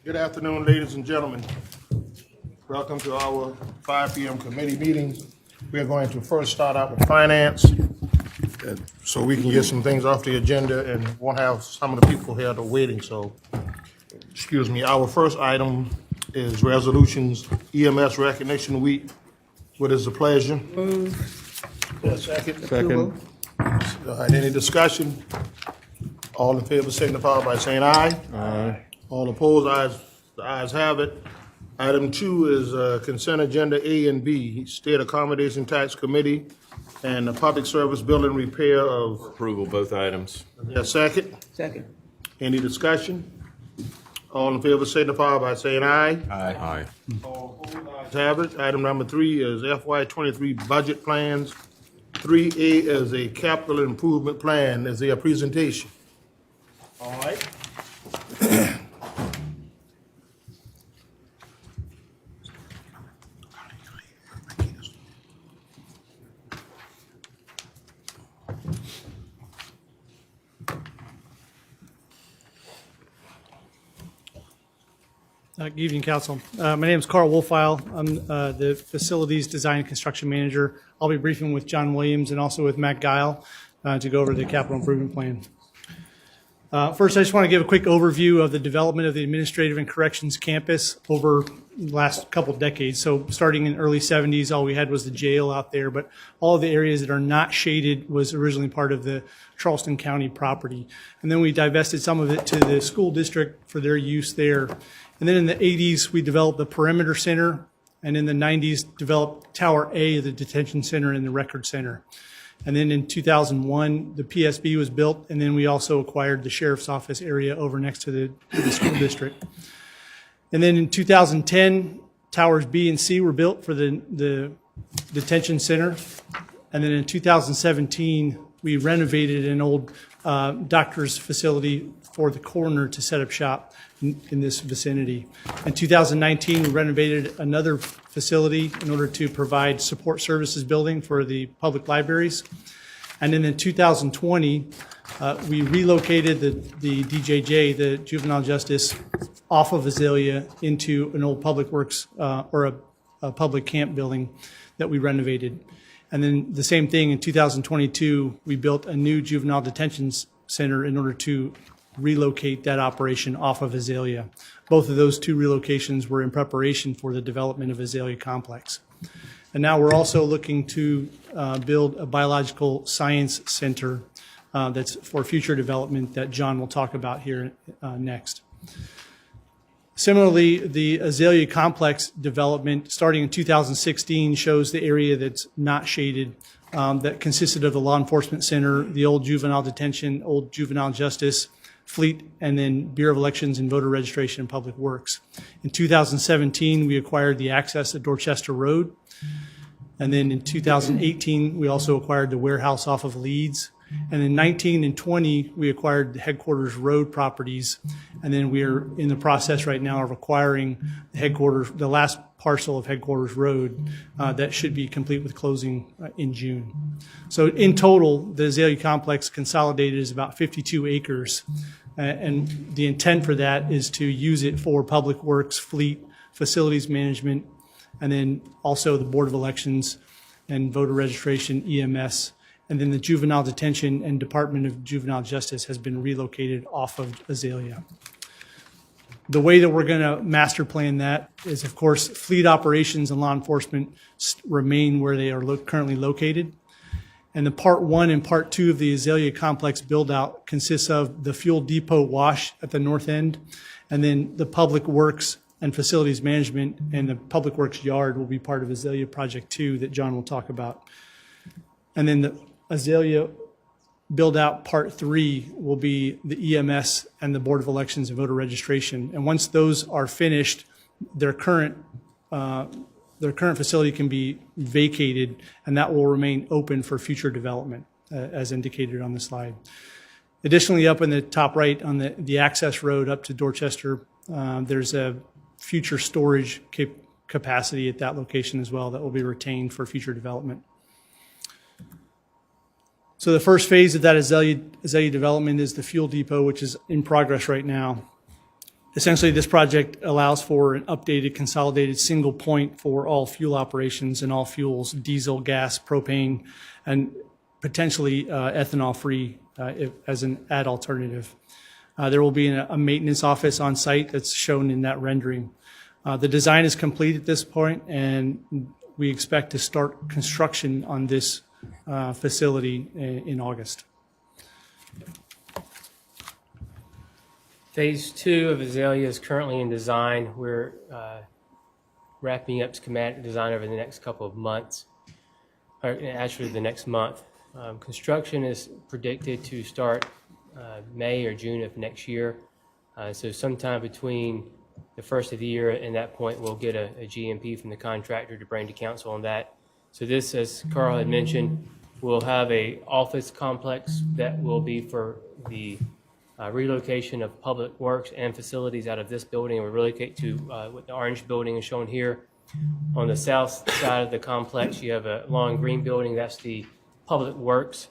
Good afternoon, ladies and gentlemen. Welcome to our 5 p.m. committee meeting. We're going to first start out with finance so we can get some things off the agenda and won't have some of the people here that are waiting. So, excuse me, our first item is resolutions, EMS Recognition Week. What is the pleasure? Second. Second. All right, any discussion? All in favor signify by saying aye. Aye. All opposed, the ayes have it. Item 2 is consent agenda A and B, State Accommodation Tax Committee and the Public Service Building Repair of. Approval, both items. Yes, second. Second. Any discussion? All in favor signify by saying aye. Aye. All opposed, ayes have it. Item number 3 is FY23 budget plans. 3A is a capital improvement plan. Is there a presentation? All right. Good evening, Council. My name is Carl Wolfile. I'm the Facilities Design and Construction Manager. I'll be briefing with John Williams and also with Matt Guile to go over the capital improvement plan. First, I just want to give a quick overview of the development of the Administrative and Corrections Campus over the last couple decades. So starting in the early 70s, all we had was the jail out there, but all of the areas that are not shaded was originally part of the Charleston County property. And then we divested some of it to the school district for their use there. And then in the 80s, we developed the Perimeter Center, and in the 90s, developed Tower A, the Detention Center, and the Record Center. And then in 2001, the PSB was built, and then we also acquired the Sheriff's Office area over next to the school district. And then in 2010, Towers B and C were built for the Detention Center. And then in 2017, we renovated an old doctor's facility for the coroner to set up shop in this vicinity. In 2019, we renovated another facility in order to provide support services building for the public libraries. And then in 2020, we relocated the DJJ, the Juvenile Justice, off of Azalea into an old public works or a public camp building that we renovated. And then the same thing in 2022, we built a new juvenile detention center in order to relocate that operation off of Azalea. Both of those two relocations were in preparation for the development of Azalea Complex. And now we're also looking to build a biological science center that's for future development that John will talk about here next. Similarly, the Azalea Complex development starting in 2016 shows the area that's not shaded that consisted of the Law Enforcement Center, the old juvenile detention, old juvenile justice, fleet, and then Bureau of Elections and Voter Registration and Public Works. In 2017, we acquired the access at Dorchester Road. And then in 2018, we also acquired the warehouse off of Leeds. And in 19 and 20, we acquired the Headquarters Road properties. And then we are in the process right now of acquiring the headquarters, the last parcel of Headquarters Road that should be complete with closing in June. So in total, the Azalea Complex consolidated is about 52 acres. And the intent for that is to use it for public works, fleet, facilities management, and then also the Board of Elections and Voter Registration, EMS. And then the Juvenile Detention and Department of Juvenile Justice has been relocated off of Azalea. The way that we're going to master plan that is, of course, fleet operations and law enforcement remain where they are currently located. And the Part 1 and Part 2 of the Azalea Complex build-out consists of the fuel depot wash at the north end, and then the public works and facilities management and the public works yard will be part of Azalea Project 2 that John will talk about. And then the Azalea build-out Part 3 will be the EMS and the Board of Elections and Voter Registration. And once those are finished, their current facility can be vacated, and that will remain open for future development, as indicated on the slide. Additionally, up in the top right on the access road up to Dorchester, there's a future storage capacity at that location as well that will be retained for future development. So the first phase of that Azalea development is the fuel depot, which is in progress right now. Essentially, this project allows for an updated, consolidated single point for all fuel operations and all fuels, diesel, gas, propane, and potentially ethanol-free as an add alternative. There will be a maintenance office on site that's shown in that rendering. The design is complete at this point, and we expect to start construction on this facility in August. Phase 2 of Azalea is currently in design. We're wrapping up schematic design over the next couple of months, or actually the next month. Construction is predicted to start May or June of next year. So sometime between the first of the year and that point, we'll get a GMP from the contractor to bring to council on that. So this, as Carl had mentioned, will have a office complex that will be for the relocation of public works and facilities out of this building, and we relocate to what the orange building is shown here. On the south side of the complex, you have a long green building. That's the public works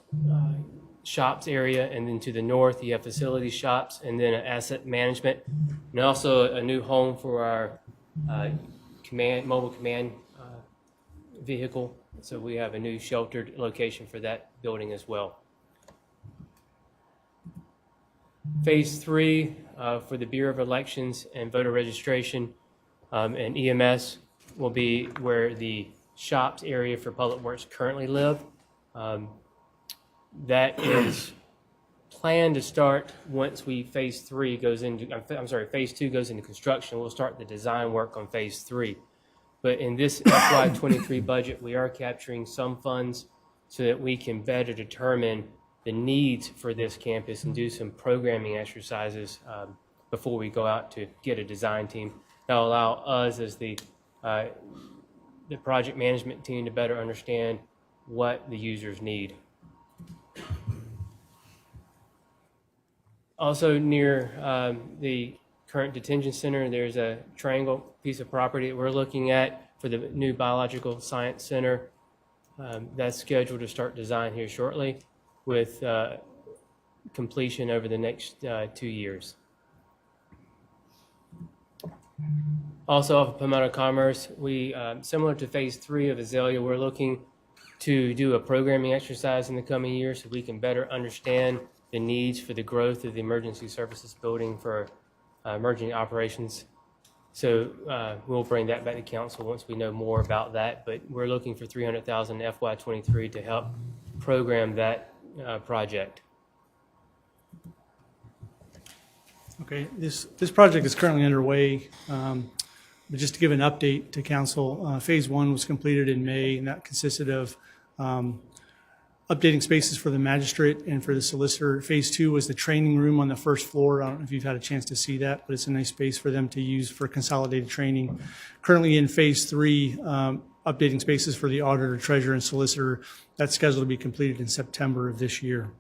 shops area, and then to the north you have facility shops, and then an asset management, and also a new home for our mobile command vehicle. So we have a new sheltered location for that building as well. Phase 3 for the Bureau of Elections and voter registration and EMS will be where the shops area for public works currently live. That is planned to start once phase 2 goes into construction. We'll start the design work on phase 3. But in this FY23 budget, we are capturing some funds so that we can better determine the needs for this campus and do some programming exercises before we go out to get a design team. That'll allow us as the project management team to better understand what the users need. Also near the current detention center, there's a triangle piece of property that we're looking at for the new biological science center. That's scheduled to start design here shortly, with completion over the next 2 years. Also off of Palmetto Commerce, we, similar to phase 3 of Azalea, we're looking to do a programming exercise in the coming years so we can better understand the needs for the growth of the emergency services building for emergency operations. So we'll bring that back to council once we know more about that, but we're looking for $300,000 in FY23 to help program that project. Okay, this project is currently underway. But just to give an update to council, phase 1 was completed in May, and that consisted of updating spaces for the magistrate and for the solicitor. Phase 2 was the training room on the first floor. I don't know if you've had a chance to see that, but it's a nice space for them to use for consolidated training. Currently in phase 3, updating spaces for the auditor, treasurer, and solicitor. That's scheduled to be completed in September of this year.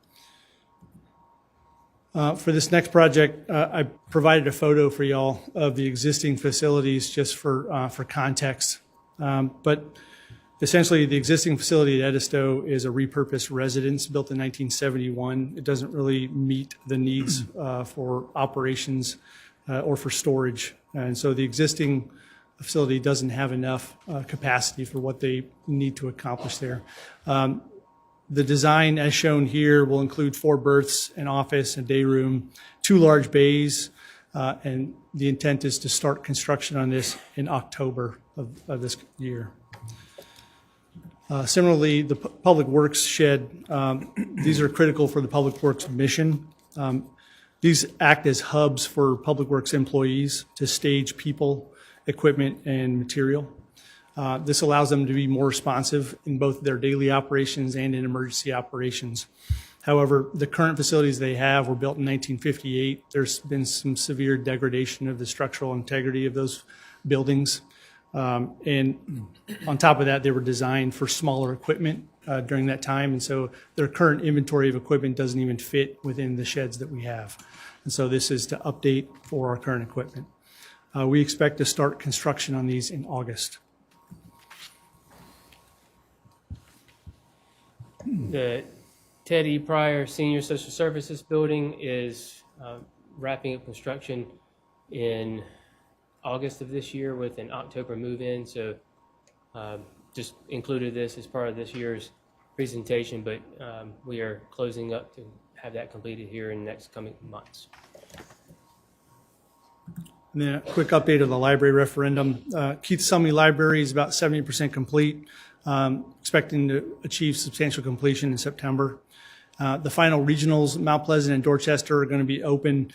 For this next project, I provided a photo for y'all of the existing facilities just for context. But essentially, the existing facility at Edisto is a repurposed residence built in 1971. It doesn't really meet the needs for operations or for storage. And so the existing facility doesn't have enough capacity for what they need to accomplish there. The design, as shown here, will include 4 berths, an office, a day room, 2 large bays, and the intent is to start construction on this in October of this year. Similarly, the Public Works shed, these are critical for the Public Works mission. These act as hubs for Public Works employees to stage people, equipment, and material. This allows them to be more responsive in both their daily operations and in emergency operations. However, the current facilities they have were built in 1958. There's been some severe degradation of the structural integrity of those buildings. And on top of that, they were designed for smaller equipment during that time. And so their current inventory of equipment doesn't even fit within the sheds that we have. And so this is to update for our current equipment. We expect to start construction on these in August. The Ted E. Pryor Senior Social Services Building is wrapping up construction in August of this year with an October move-in. So just included this as part of this year's presentation, but we are closing up to have that completed here in the next coming months. And then a quick update on the library referendum. Keith Summey Library is about 70% complete, expecting to achieve substantial completion in September. The final regionals, Mount Pleasant and Dorchester, are going to be open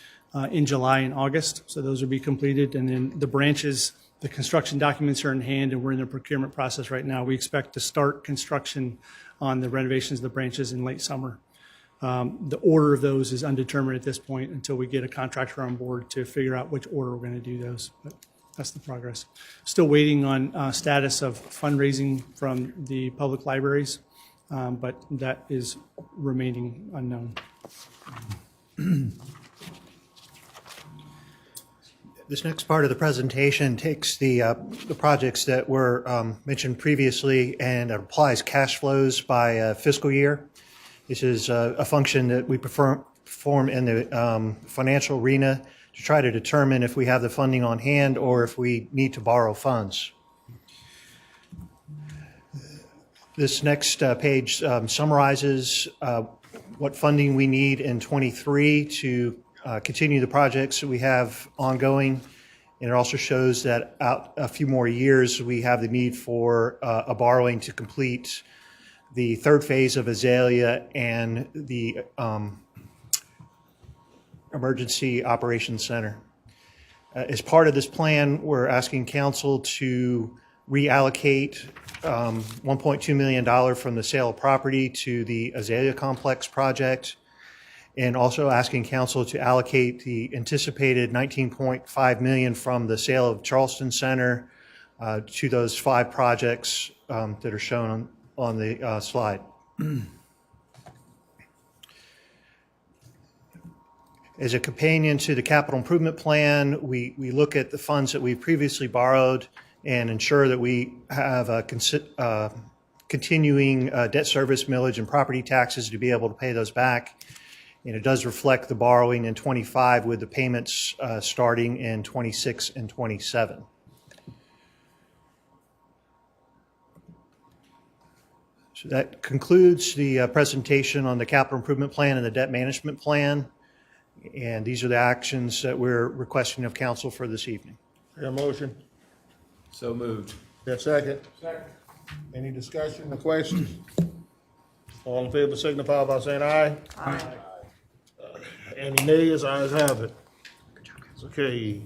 in July and August, so those will be completed. And then the branches, the construction documents are in hand, and we're in the procurement process right now. We expect to start construction on the renovations of the branches in late summer. The order of those is undetermined at this point until we get a contractor on board to figure out which order we're going to do those. But that's the progress. Still waiting on status of fundraising from the public libraries, but that is remaining unknown. This next part of the presentation takes the projects that were mentioned previously and applies cash flows by fiscal year. This is a function that we perform in the financial arena to try to determine if we have the funding on hand or if we need to borrow funds. This next page summarizes what funding we need in 23 to continue the projects that we have ongoing. And it also shows that out a few more years, we have the need for a borrowing to complete the third phase of Azalea and the Emergency Operations Center. As part of this plan, we're asking council to reallocate $1.2 million from the sale of property to the Azalea Complex project, and also asking council to allocate the anticipated $19.5 million from the sale of Charleston Center to those 5 projects that are shown on the slide. As a companion to the capital improvement plan, we look at the funds that we've previously borrowed and ensure that we have a continuing debt service, millage, and property taxes to be able to pay those back. And it does reflect the borrowing in 25 with the payments starting in 26 and 27. So that concludes the presentation on the capital improvement plan and the debt management plan. And these are the actions that we're requesting of council for this evening. Your motion? So moved. Your second? Second. Any discussion or questions? All in favor signify by saying aye. Aye. Any nays? Ayes have it. Okay.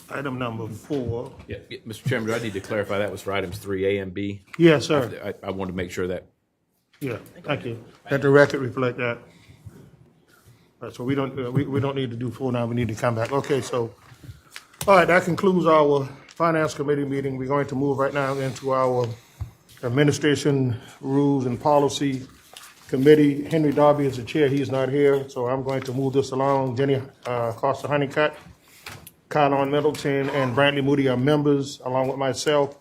Item number 4. Yeah, Mr. Chairman, do I need to clarify that was for items 3A and B? Yes, sir. I wanted to make sure that. Yeah, thank you. Let the record reflect that. All right, so we don't need to do 4 now. We need to come back. Okay, so, all right, that concludes our Finance Committee meeting. We're going to move right now into our Administration Rules and Policy Committee. Henry Darby is the chair. He's not here, so I'm going to move this along. Jenny Costa Honeycutt, Colin Middleton, and Brantley Moody are members, along with myself,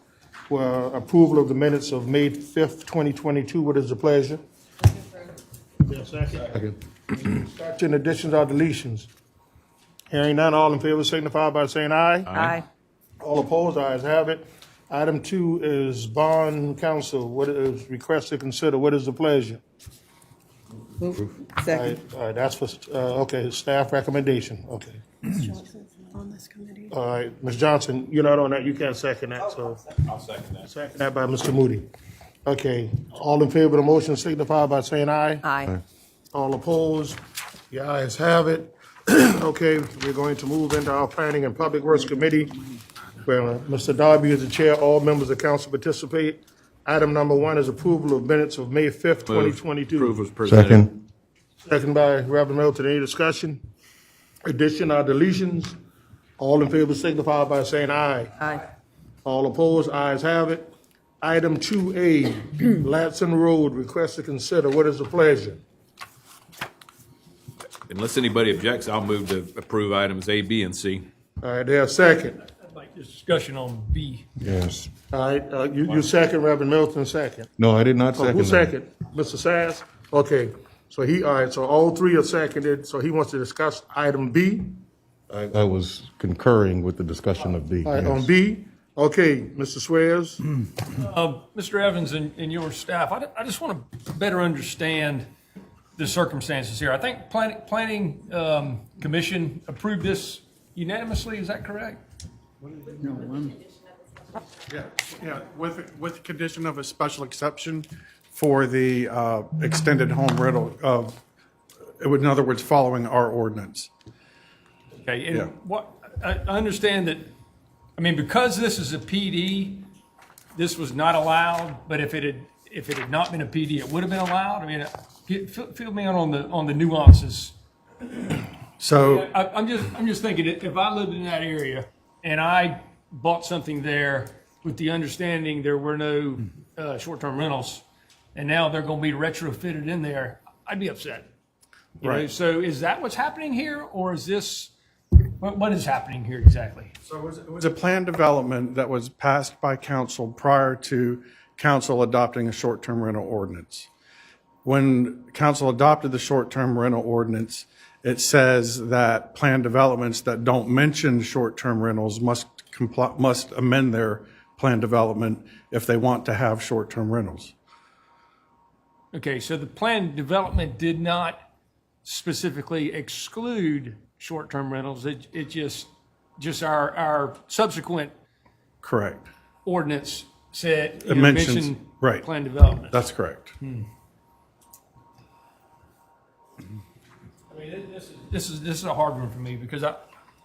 for approval of the minutes of May 5th, 2022. What is the pleasure? Yes, second. Discussion, additions or deletions? Hearing none, all in favor signify by saying aye. Aye. All opposed, ayes have it. Item 2 is bond council. What is request to consider? What is the pleasure? Second. All right, that's for, okay, staff recommendation, okay. On this committee. All right, Ms. Johnson, you're not on that, you can't second that, so. I'll second that. Second that by Mr. Moody. Okay, all in favor of the motion signify by saying aye. Aye. All opposed? The ayes have it. Okay, we're going to move into our Planning and Public Works Committee, where Mr. Darby is the chair. All members of council participate. Item number 1 is approval of minutes of May 5th, 2022. Approval is presented. Second. Second by Reverend Milton. Any discussion? Addition or deletions? All in favor signify by saying aye. Aye. All opposed? Ayes have it. Item 2A, Latson Road, request to consider. What is the pleasure? Unless anybody objects, I'll move to approve items A, B, and C. All right, there's a second. I'd like this discussion on B. Yes. All right, you second, Reverend Milton second. No, I did not second Who that. second? Mr. Sass? Okay, so all 3 are seconded, so he wants to discuss item B. I was concurring with the discussion of B. All right, yes. on B, okay, Mr. Swears? Mr. Evans and your staff, I just want to better understand the circumstances here. I think Planning Commission approved this unanimously, is that correct? Yeah, with the condition of a special exception for the extended home rental of, in other words, following our ordinance. Okay, and Yeah. what, I understand that, I mean, because this is a PD, this was not allowed, but if it had not been a PD, it would have been allowed? I mean, fill me in on the nuances. So, I'm just thinking, if I lived in that area and I bought something there with the understanding there were no short-term rentals, and now they're going to be retrofitted in there, I'd be upset. You know, Right. so is that what's happening here, or is this, what is happening here exactly? so it was a planned development that was passed by council prior to council adopting a short-term rental ordinance. When council adopted the short-term rental ordinance, it says that planned developments that don't mention short-term rentals must amend their planned development if they want to have short-term rentals. Okay, so the planned development did not specifically exclude short-term rentals. It just our subsequent Correct. ordinance said, It mentions- mentioned right. planned development. That's correct. I mean, this is a hard one for me because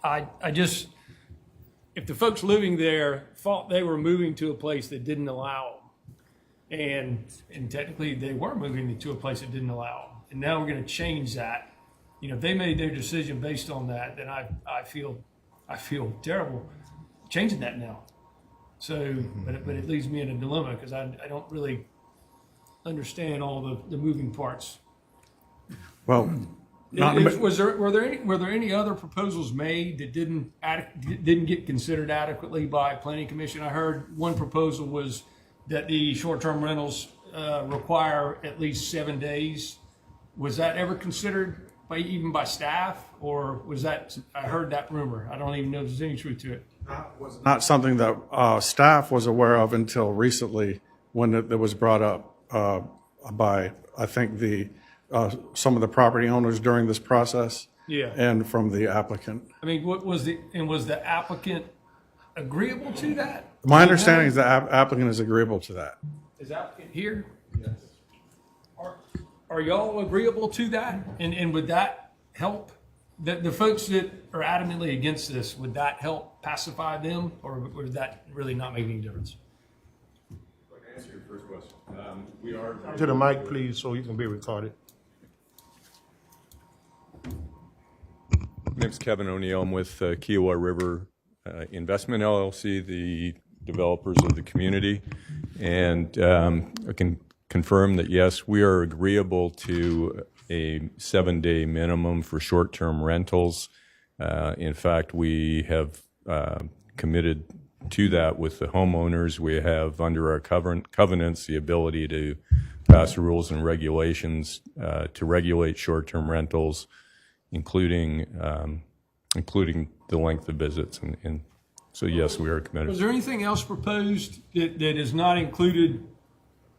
I just, if the folks living there thought they were moving to a place that didn't allow them, and technically they were moving to a place that didn't allow them, and now we're going to change that. You know, if they made their decision based on that, then I feel terrible changing that now. So, but it leaves me in a dilemma because I don't really understand all the moving parts. Well, Were there any other proposals made that didn't get considered adequately by Planning Commission? I heard one proposal was that the short-term rentals require at least 7 days. Was that ever considered even by staff, or was that, I heard that rumor. I don't even know if there's any truth to it. not something that staff was aware of until recently when it was brought up by, I think, some of the property owners during this process. Yeah. And from the applicant. I mean, was the applicant agreeable to that? My understanding is the applicant is agreeable to that. Is the applicant here? Yes. Are y'all agreeable to that? And would that help? The folks that are adamantly against this, would that help pacify them, or would that really not make any difference? To answer your first question, we are. To the mic, please, so you can be recorded. My name's Kevin O'Neill. I'm with Kiowa River Investment LLC, the developers of the community. And I can confirm that, yes, we are agreeable to a 7-day minimum for short-term rentals. In fact, we have committed to that with the homeowners. We have, under our covenants, the ability to pass rules and regulations to regulate short-term rentals, including the length of visits. And so, yes, we are committed. Was there anything else proposed that is not included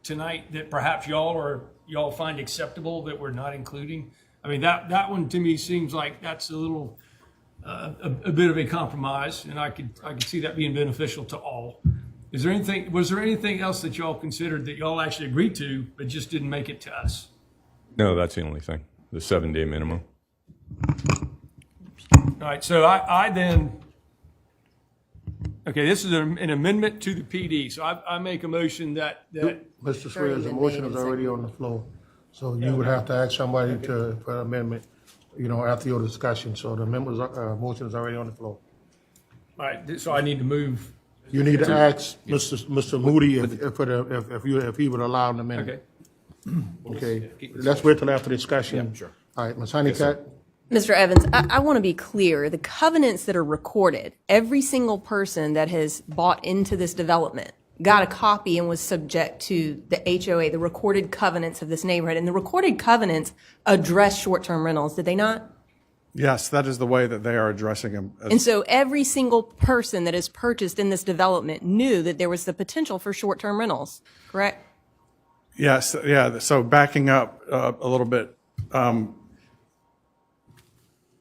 tonight that perhaps y'all find acceptable that we're not including? I mean, that one to me seems like that's a little a bit of a compromise, and I could see that being beneficial to all. Was there anything else that y'all considered that y'all actually agreed to but just didn't make it to us? No, that's the only thing, the 7-day minimum. All right, so I then, okay, this is an amendment to the PD, so I make a motion that Mr. Swears, the motion is already on the floor, so you would have to ask somebody for amendment, after your discussion, so the motion is already on the floor. all right, so I need to move. You need to ask Mr. Moody if he would allow an amendment. Okay. Okay, let's wait till after the discussion. Sure. All right, Ms. Honeycutt? Mr. Evans, I want to be clear. The covenants that are recorded, every single person that has bought into this development got a copy and was subject to the HOA, the recorded covenants of this neighborhood. And the recorded covenants address short-term rentals, did they not? Yes, that is the way that they are addressing them. And so every single person that is purchased in this development knew that there was the potential for short-term rentals, correct? Yes, yeah. So backing up a little bit,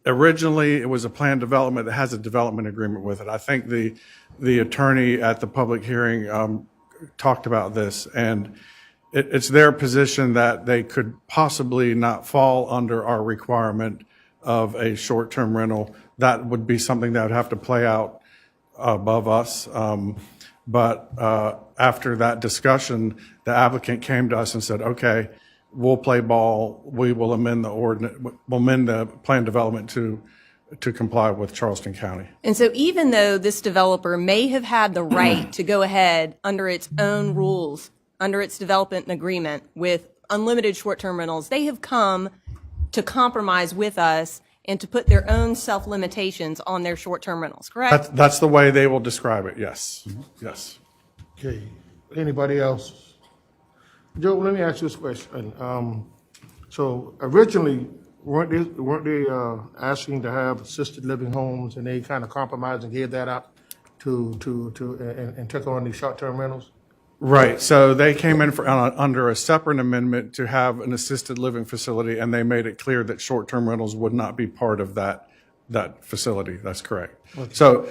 originally it was a planned development that has a development agreement with it. I think the attorney at the public hearing talked about this, and it's their position that they could possibly not fall under our requirement of a short-term rental. That would be something that would have to play out above us. But after that discussion, the applicant came to us and said, okay, we'll play ball. We will amend the ordinance, we'll amend the plan development to comply with Charleston County. And so even though this developer may have had the right to go ahead under its own rules, under its development agreement with unlimited short-term rentals, they have come to compromise with us and to put their own self-limitations on their short-term rentals, correct? That's the way they will describe it, yes, yes. Okay, anybody else? Joe, let me ask you this question. So originally, weren't they asking to have assisted living homes, and they kind of compromised and gave that up and took on these short-term rentals? Right, so they came in under a separate amendment to have an assisted living facility, and they made it clear that short-term rentals would not be part of that facility. That's correct. Okay. So,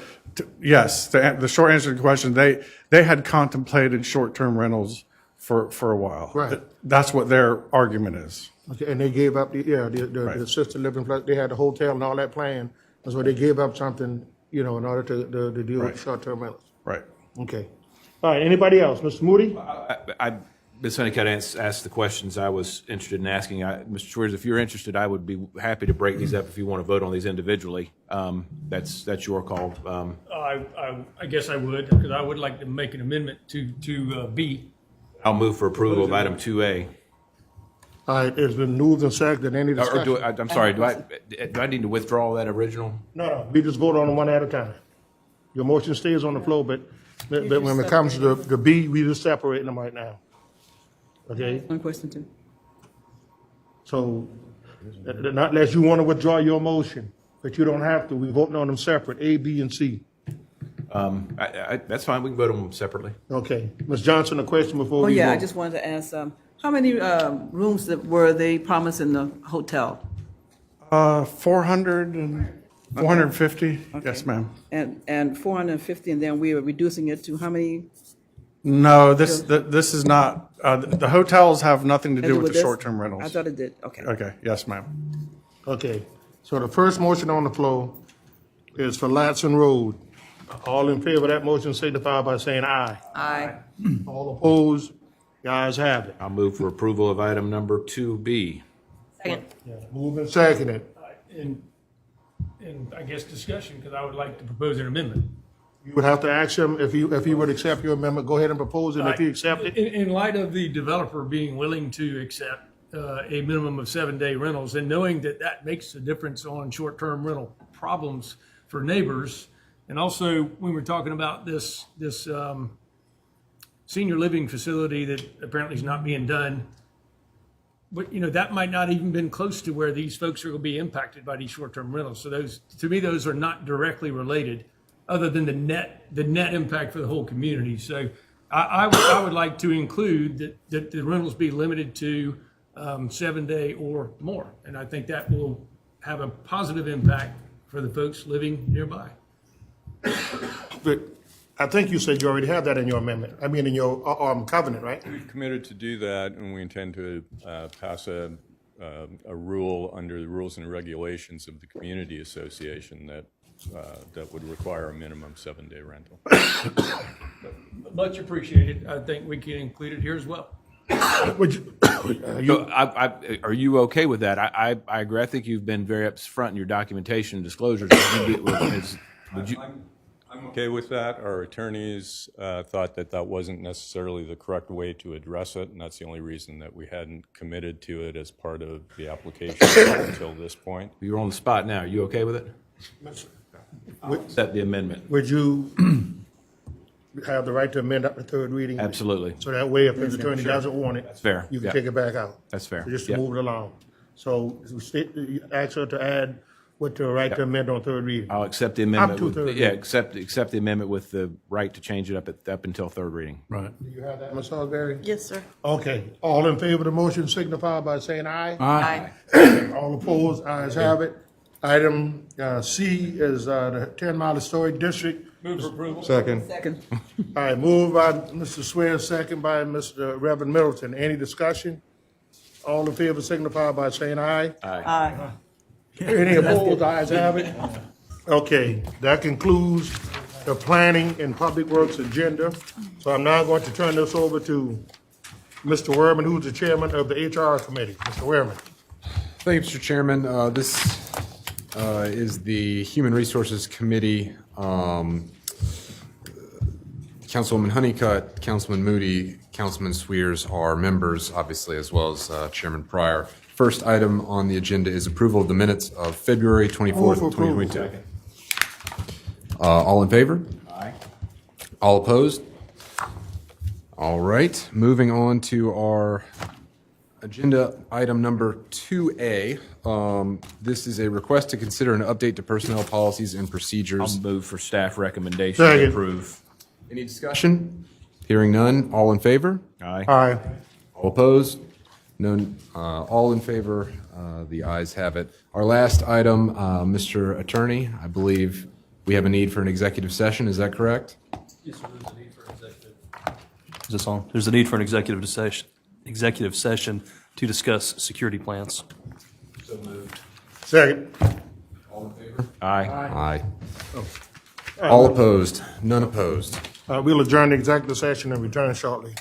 yes, the short answer to the question, they had contemplated short-term rentals for a while. Right. That's what their argument is. Okay, and they gave up the Right. assisted living, they had the hotel and all that planned, and so they gave up something, in order to deal Right. with short-term rentals. Right. Okay. All right, anybody else? Mr. Moody? Ms. Honeycutt asked the questions I was interested in asking. Mr. Schwartz, if you're interested, I would be happy to break these up if you want to vote on these individually. That's your call. I guess I would, because I would like to make an amendment to B. I'll move for approval of item 2A. All right, it's been moved and seconded. Any Or discussion? I'm sorry, do I need to withdraw that original? No, we just vote on them one at a time. Your motion stays on the floor, but when it comes to the B, we just separating them right now. Okay? One question, too. So, not unless you want to withdraw your motion, but you don't have to. We voting on them separate, A, B, and C. That's fine. We can vote on them separately. Okay. Ms. Johnson, a question before Oh, we yeah, vote. I just wanted to ask, how many rooms were they promised in the hotel? 400 and 450, yes, ma'am. And 450, and then we were reducing it to how many? No, this is not, the hotels have nothing to do with the this? short-term rentals. I thought it did, okay. Okay, yes, ma'am. Okay. So the first motion on the floor is for Latson Road. All in favor of that motion signify by saying aye. Aye. All opposed? The ayes have it. I'll move for approval of item number 2B. Second. Moved and seconded. And I guess discussion, because I would like to propose an amendment. You would have to ask him if he would accept your amendment. Go ahead and propose it. If he accepts it, In light of the developer being willing to accept a minimum of 7-day rentals, and knowing that that makes a difference on short-term rental problems for neighbors, and also when we're talking about this senior living facility that apparently is not being done, but that might not even been close to where these folks are going to be impacted by these short-term rentals. So those are not directly related, other than the net impact for the whole community. So I would like to include that the rentals be limited to 7-day or more, and I think that will have a positive impact for the folks living nearby. but I think you said you already have that in your amendment. I mean, in your covenant, right? We've committed to do that, and we intend to pass a rule under the rules and regulations of the community association that would require a minimum 7-day rental. Much appreciated. I think we can include it here as well. Would you, Are you okay with that? I agree. I think you've been very upfront in your documentation and disclosures. I'm okay with that. Our attorneys thought that wasn't necessarily the correct way to address it, and that's the only reason that we hadn't committed to it as part of the application until this point. You're on the spot now. Are you okay with it? Accept the amendment. would you have the right to amend up the third reading? Absolutely. So that way, if the attorney doesn't want it, That's fair. you can Yeah. take it back out. That's fair. So just to Yeah. move it along. So you ask her to add with the right to amend on third reading. I'll accept the Up amendment. to with- third Yeah, reading. accept the amendment with the right to change it up until third reading. Right. Do you have that, Ms. Salisbury? Yes, sir. Okay, all in favor of the motion signify by saying aye. Aye. All opposed, ayes have it. Item C is the 10-mile historic district. Move for approval. Second. Second. All right, moved by Mr. Swear, second by Mr. Reverend Middleton. Any discussion? All in favor signify by saying aye. Aye. Any opposed, ayes have it. Okay, that concludes the planning and public works agenda. So I'm now going to turn this over to Mr. Werman, who's the chairman of the HR committee. Mr. Werman. Thank you, Mr. Chairman. This is the Human Resources Committee. Councilwoman Honeycutt, Councilman Moody, Councilman Sweers are members, obviously, as well as Chairman Pryor. First item on the agenda is approval of the minutes of February 24th, Move for approval. 2022. All in favor? Aye. All opposed? All right, moving on to our agenda item number 2A. This is a request to consider an update to personnel policies and procedures. I'll move for staff recommendation Second. to approve. Any discussion? Hearing none, all in favor? Aye. Aye. All opposed? None, all in favor? The ayes have it. Our last item, Mr. Attorney, I believe we have a need for an executive session, is that correct? Yes, sir, there's a need for executive. Is this on? There's a need for an executive session to discuss security plans. Second. All in favor? Aye. Aye. All opposed? None opposed. We'll adjourn the executive session and return shortly.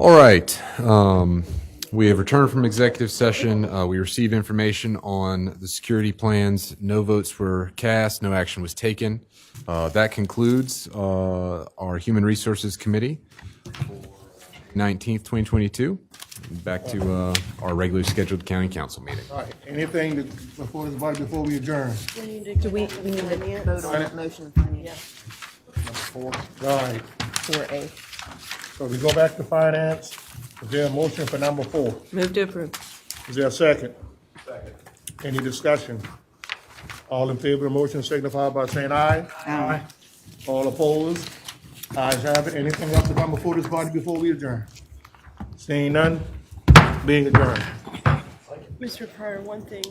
All right. We have returned from executive session. We received information on the security plans. No votes were cast. No action was taken. That concludes our Human Resources Committee for 19th, 2022. Back to our regularly scheduled county council meeting. All right, anything before this body before we adjourn? Do we need to vote on that motion of finance? All right, 4A. so we go back to finance. Is there a motion for number 4? Move to approve. Is there a second? Second. Any discussion? All in favor of the motion signify by saying aye. Aye. All opposed? Ayes have it. Anything else to come before this body before we adjourn? Seeing none, being adjourned. Mr. Carter, one thing.